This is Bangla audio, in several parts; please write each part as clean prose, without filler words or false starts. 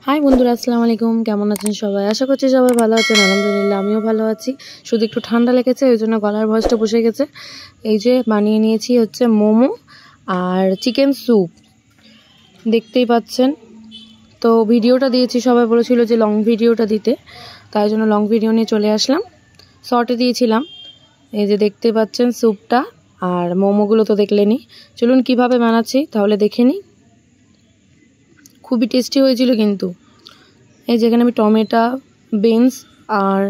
হাই বন্ধুরা, আসসালামু আলাইকুম। কেমন আছেন সবাই? আশা করছি সবাই ভালো আছেন। আলহামদুলিল্লাহ আমিও ভালো আছি। শুধু একটু ঠান্ডা লেগেছে, ওই জন্য গলার ভয়েসটা বসে গেছে। এই যে বানিয়ে নিয়েছি হচ্ছে মোমো আর চিকেন স্যুপ, দেখতেই পাচ্ছেন। তো ভিডিওটা দিয়েছি, সবাই বলেছিল যে লং ভিডিওটা দিতে, তাই জন্য লং ভিডিও নিয়ে চলে আসলাম। শর্টে দিয়েছিলাম। এই যে দেখতে পাচ্ছেন স্যুপটা আর মোমোগুলো তো দেখলেনই। চলুন কিভাবে বানাচ্ছি তাহলে দেখে নিই। খুবই টেস্টি হয়েছিল কিন্তু। এই যেখানে আমি টমেটো, বিনস আর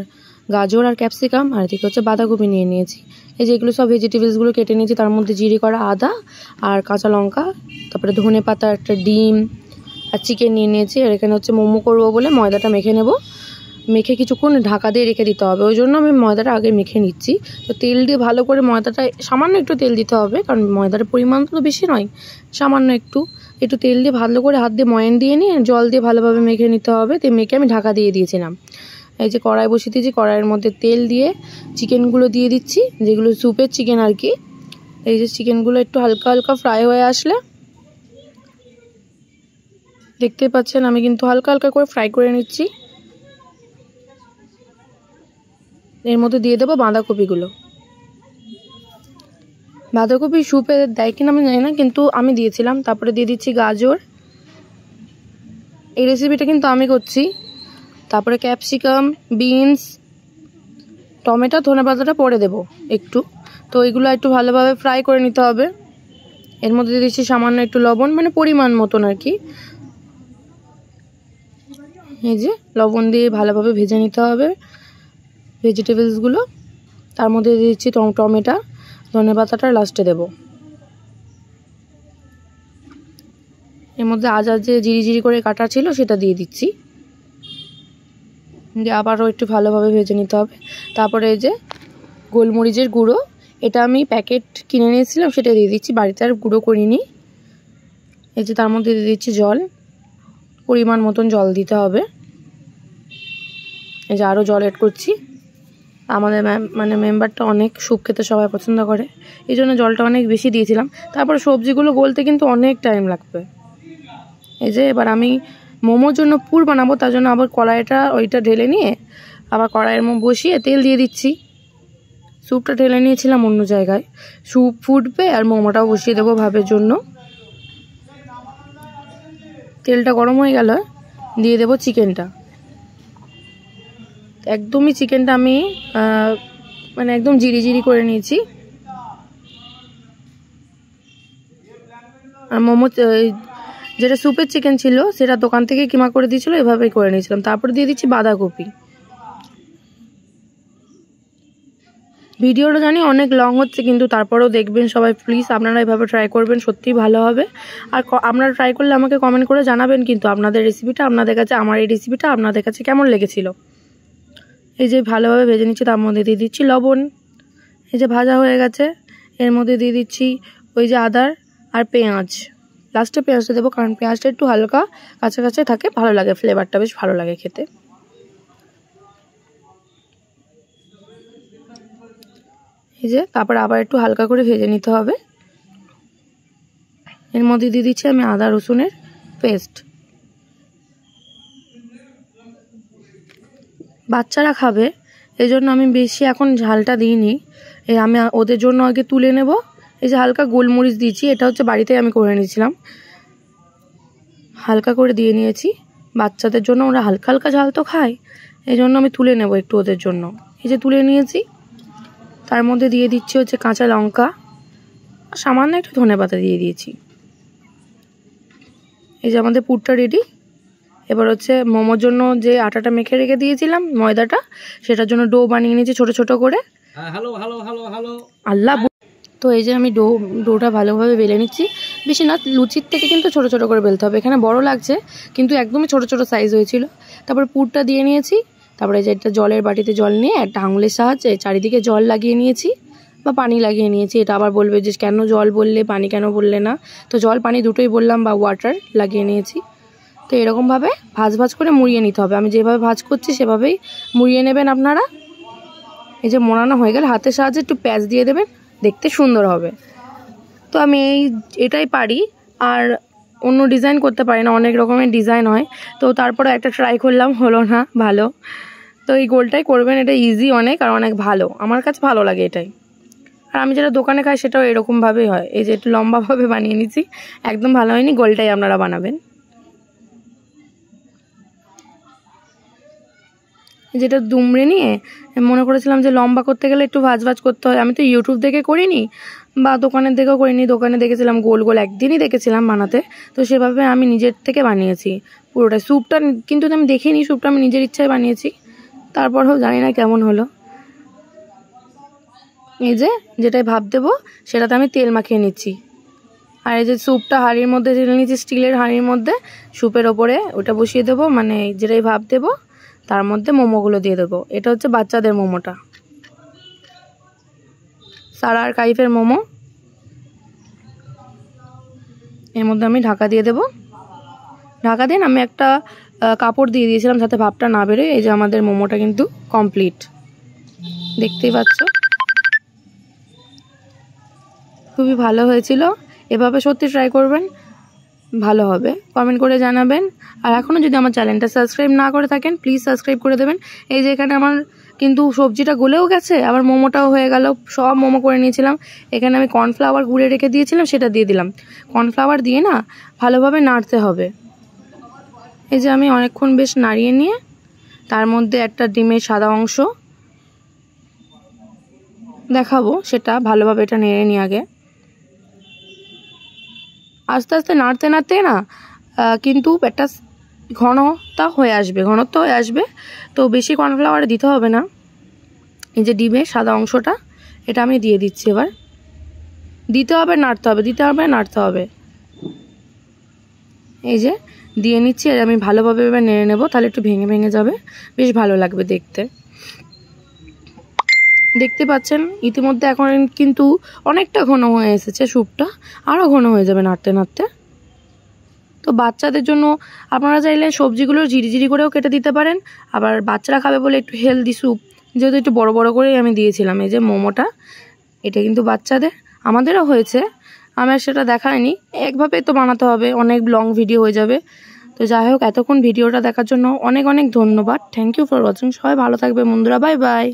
গাজর আর ক্যাপসিকাম আর এদিকে হচ্ছে বাঁধাকপি নিয়ে নিয়েছি। এই যে এগুলো সব ভেজিটেবলসগুলো কেটে নিয়েছি, তার মধ্যে জিরে করা আদা আর কাঁচা লঙ্কা, তারপরে ধনে পাতা, একটা ডিম আর চিকেন নিয়ে নিয়েছি। আর এখানে হচ্ছে মোমো করবো বলে ময়দাটা মেখে নেব। মেখে কিছুক্ষণ ঢাকা দিয়ে রেখে দিতে হবে, ওই জন্য আমি ময়দাটা আগে মেখে নিচ্ছি। তো তেল দিয়ে ভালো করে ময়দাটা, সামান্য একটু তেল দিতে হবে, কারণ ময়দার পরিমাণ তো বেশি নয়, সামান্য একটু তেল দিয়ে ভালো করে হাত দিয়ে ময়ান দিয়ে নিয়ে জল দিয়ে ভালোভাবে মেখে নিতে হবে। তো মেখে আমি ঢাকা দিয়ে দিয়েছিলাম। এই যে কড়াই বসিয়ে দিয়েছি, কড়াইয়ের মধ্যে তেল দিয়ে চিকেনগুলো দিয়ে দিচ্ছি, যেগুলো স্যুপের চিকেন আর কি। এই যে চিকেনগুলো একটু হালকা হালকা ফ্রাই হয়ে আসলে, দেখতে পাচ্ছেন আমি কিন্তু হালকা হালকা করে ফ্রাই করে নিচ্ছি। এর মধ্যে দিয়ে দেবো বাঁধাকপিগুলো। বাঁধাকপি স্যুপে দেয় কিনা আমি জানি না, কিন্তু আমি দিয়েছিলাম। তারপরে দিয়ে দিচ্ছি গাজর, এই রেসিপিটা কিন্তু আমি করছি। তারপরে ক্যাপসিকাম, বিনস, টমেটো, ধনেপাতাটা পরে দেব একটু। তো এগুলো একটু ভালোভাবে ফ্রাই করে নিতে হবে। এর মধ্যে দিয়ে দিচ্ছি সামান্য একটু লবণ, মানে পরিমাণ মতন আর কি। এই যে লবণ দিয়ে ভালোভাবে ভেজে নিতে হবে ভেজিটেবলসগুলো। তার মধ্যে দিয়ে দিচ্ছি টমেটো, ধনেপাতাটা লাস্টে দেব। এর মধ্যে আদা যে জিরি করে কাটা ছিল সেটা দিয়ে দিচ্ছি, দিয়ে আবারও একটু ভালোভাবে ভেজে নিতে হবে। তারপরে এই যে গোলমরিচের গুঁড়ো, এটা আমি প্যাকেট কিনে নিয়েছিলাম, সেটা দিয়ে দিচ্ছি, বাড়িতে আর গুঁড়ো করিনি। এই যে তার মধ্যে দিয়ে দিচ্ছি জল, পরিমাণ মতন জল দিতে হবে। এই যে আরও জল অ্যাড করছি। আমাদের মেম্বারটা অনেক স্যুপ খেতে সবাই পছন্দ করে, এই জন্য জলটা অনেক বেশি দিয়েছিলাম। তারপর সবজিগুলো গলতে কিন্তু অনেক টাইম লাগবে। এই যে এবার আমি মোমোর জন্য পুর বানাবো, তার জন্য আবার কড়াইটা ওইটা ঢেলে নিয়ে আবার কড়াইয়ের মধ্যে বসিয়ে তেল দিয়ে দিচ্ছি। স্যুপটা ঢেলে নিয়েছিলাম অন্য জায়গায়। স্যুপ ফুটবে আর মোমোটাও বসিয়ে দেবো ভাবের জন্য। তেলটা গরম হয়ে গেল, দিয়ে দেবো চিকেনটা। একদমই চিকেনটা আমি একদম জিরি করে নিয়েছি। আর মোমো যেটা স্যুপের চিকেন ছিল সেটা দোকান থেকে কিমা করে দিয়েছিল, এভাবেই করে নিয়েছিলাম। তারপরে দিয়ে দিচ্ছি বাঁধাকপি। ভিডিওটা জানি অনেক লং হচ্ছে, কিন্তু তারপরেও দেখবেন সবাই, প্লিজ আপনারা এভাবে ট্রাই করবেন, সত্যিই ভালো হবে। আর আপনারা ট্রাই করলে আমাকে কমেন্ট করে জানাবেন কিন্তু আপনাদের রেসিপিটা, আপনাদের কাছে আমার এই রেসিপিটা আপনাদের কাছে কেমন লেগেছিল। এই যে ভালোভাবে ভেজে নিচ্ছি, তার মধ্যে দিয়ে দিচ্ছি লবণ। এই যে ভাজা হয়ে গেছে, এর মধ্যে দিয়ে দিচ্ছি ওই যে আদার আর পেঁয়াজ। লাস্টে পেঁয়াজটা দেবো, কারণ পেঁয়াজটা একটু হালকা কাঁচা কাঁচা থাকে, ভালো লাগে, ফ্লেভারটা বেশ ভালো লাগে খেতে। এই যে তারপর আবার একটু হালকা করে ভেজে নিতে হবে। এর মধ্যে দিয়ে দিচ্ছি আমি আদা রসুনের পেস্ট। বাচ্চারা খাবে, এই জন্য আমি বেশি এখন ঝালটা দিইনি। আমি ওদের জন্য আগে তুলে নেব। এই যে হালকা গোলমরিচ দিয়েছি, এটা হচ্ছে বাড়িতে আমি করে নিয়েছিলাম, হালকা করে দিয়ে নিয়েছি বাচ্চাদের জন্য, ওরা হালকা হালকা ঝাল তো খায়, এই জন্য আমি তুলে নেব একটু ওদের জন্য। এই যে তুলে নিয়েছি, তার মধ্যে দিয়ে দিচ্ছি হচ্ছে কাঁচা লঙ্কা, সামান্য একটু ধনেপাতা দিয়ে দিয়েছি। এই যে আমাদের পুরটা রেডি। এবার হচ্ছে মোমোর জন্য যে আটাটা মেখে রেখে দিয়েছিলাম, ময়দাটা, সেটার জন্য ডো বানিয়ে নিয়েছি ছোট ছোট করে। আল্লাহ। তো এই যে আমি ডোটা ভালোভাবে বেলে নিচ্ছি, বেশি না, লুচির থেকে কিন্তু ছোট ছোট করে বেলতে হবে। এখানে বড় লাগছে কিন্তু একদমই ছোট ছোট সাইজ হয়েছিল। তারপর পুরটা দিয়ে নিয়েছি। তারপরে যে একটা জলের বাটিতে জল নিয়ে একটা আঙুলের সাহায্যে চারিদিকে জল লাগিয়ে নিয়েছি বা পানি লাগিয়ে নিয়েছি। এটা আবার বলবে যে কেন জল বললে, পানি কেন বললে না, তো জল পানি দুটোই বললাম, বা ওয়াটার লাগিয়ে নিয়েছি। তো এরকমভাবে ভাজ করে মুড়িয়ে নিতে হবে। আমি যেভাবে ভাজ করছি সেভাবেই মুড়িয়ে নেবেন আপনারা। এই যে মোড়ানো হয়ে গেলে হাতের সাহায্যে একটু প্যাঁচ দিয়ে দেবেন, দেখতে সুন্দর হবে। তো আমি এটাই পারি। আর অন্য ডিজাইন করতে পারি না, অনেক রকমের ডিজাইন হয়। তো তারপরে একটা ট্রাই করলাম, হলো না ভালো। তো এই গোলটাই করবেন, এটা ইজি অনেক আর অনেক ভালো, আমার কাছে ভালো লাগে এটাই। আর আমি যেটা দোকানে খাই সেটাও এরকমভাবেই হয়। এই যে একটু লম্বাভাবে বানিয়ে নিচ্ছি, একদম ভালো হয়নি, গোলটাই আপনারা বানাবেন। যেটা দুমড়ে নিয়ে মনে করেছিলাম যে লম্বা করতে গেলে একটু ভাজ ভাজ করতে হয়। আমি তো ইউটিউব দেখে করিনি বা দোকানের দেখেও করিনি, দোকানে দেখেছিলাম গোল গোল, একদিনই দেখেছিলাম বানাতে, তো সেভাবে আমি নিজের থেকে বানিয়েছি পুরোটা। স্যুপটা কিন্তু আমি দেখিনি, স্যুপটা আমি নিজের ইচ্ছায় বানিয়েছি, তারপরেও জানি না কেমন হলো। এই যে যেটাই ভাপ দেবো সেটাতে আমি তেল মাখিয়ে নিচ্ছি। আর এই যে স্যুপটা হাঁড়ির মধ্যে ঢেলে নিচ্ছি, স্টিলের হাঁড়ির মধ্যে, স্যুপের ওপরে ওটা বসিয়ে দেবো, মানে যেটাই ভাপ দেবো তার মধ্যে মোমোগুলো দিয়ে দেবো। এটা হচ্ছে বাচ্চাদের মোমোটা, সারা আর কাইফের মোমো। এর মধ্যে আমি ঢাকা দিয়ে দেবো। ঢাকা দিয়ে আমি একটা কাপড় দিয়ে দিয়েছিলাম যাতে ভাপটা না বেরোয়। এই যে আমাদের মোমোটা কিন্তু কমপ্লিট, দেখতেই পাচ্ছ, খুবই ভালো হয়েছিল। এভাবে সত্যি ট্রাই করবেন, ভালো হবে, কমেন্ট করে জানাবেন। আর এখনও যদি আমার চ্যানেলটা সাবস্ক্রাইব না করে থাকেন প্লিজ সাবস্ক্রাইব করে দেবেন। এই যে এখানে আমার কিন্তু সবজিটা গলেও গেছে, আবার মোমোটাও হয়ে গেল, সব মোমো করে নিয়েছিলাম। এখানে আমি কর্নফ্লাওয়ার গুঁড়ে রেখে দিয়েছিলাম, সেটা দিয়ে দিলাম। কর্নফ্লাওয়ার দিয়ে না ভালোভাবে নাড়তে হবে। এই যে আমি অনেকক্ষণ বেশ নাড়িয়ে নিয়ে তার মধ্যে একটা ডিমের সাদা অংশ দেখাবো, সেটা ভালোভাবে এটা নেড়ে নিয়ে আগে আস্তে আস্তে নাড়তে নাড়তে না কিন্তু একটা ঘনতা হয়ে আসবে, ঘনত্ব হয়ে আসবে। তো বেশি কর্নফ্লাওয়ার দিতে হবে না। এই যে ডিমের সাদা অংশটা এটা আমি দিয়ে দিচ্ছি। এবার দিতে হবে, নাড়তে হবে, দিতে হবে, নাড়তে হবে। এই যে দিয়ে নিচ্ছি, আর আমি ভালোভাবে এবার নেড়ে নেবো, তাহলে একটু ভেঙে ভেঙে যাবে, বেশ ভালো লাগবে দেখতে। দেখতে পাচ্ছেন ইতিমধ্যে এখন কিন্তু অনেকটা ঘন হয়ে এসেছে স্যুপটা, আরও ঘন হয়ে যাবে নাড়তে নাড়তে। তো বাচ্চাদের জন্য আপনারা চাইলে সবজিগুলো ঝিরিঝিরি করেও কেটে দিতে পারেন। আবার বাচ্চারা খাবে বলে একটু হেলদি স্যুপ, যেহেতু একটু বড় বড় করেই আমি দিয়েছিলাম। এই যে মোমোটা, এটা কিন্তু বাচ্চাদের, আমাদেরও হয়েছে, আমার সেটা দেখায়নি। একভাবে তো বানাতে হবে, অনেক লং ভিডিও হয়ে যাবে। তো যাই হোক, এতক্ষণ ভিডিওটা দেখার জন্য অনেক অনেক ধন্যবাদ। Thank you for watching. সবাই ভালো থাকবে বন্ধুরা, বাই বাই।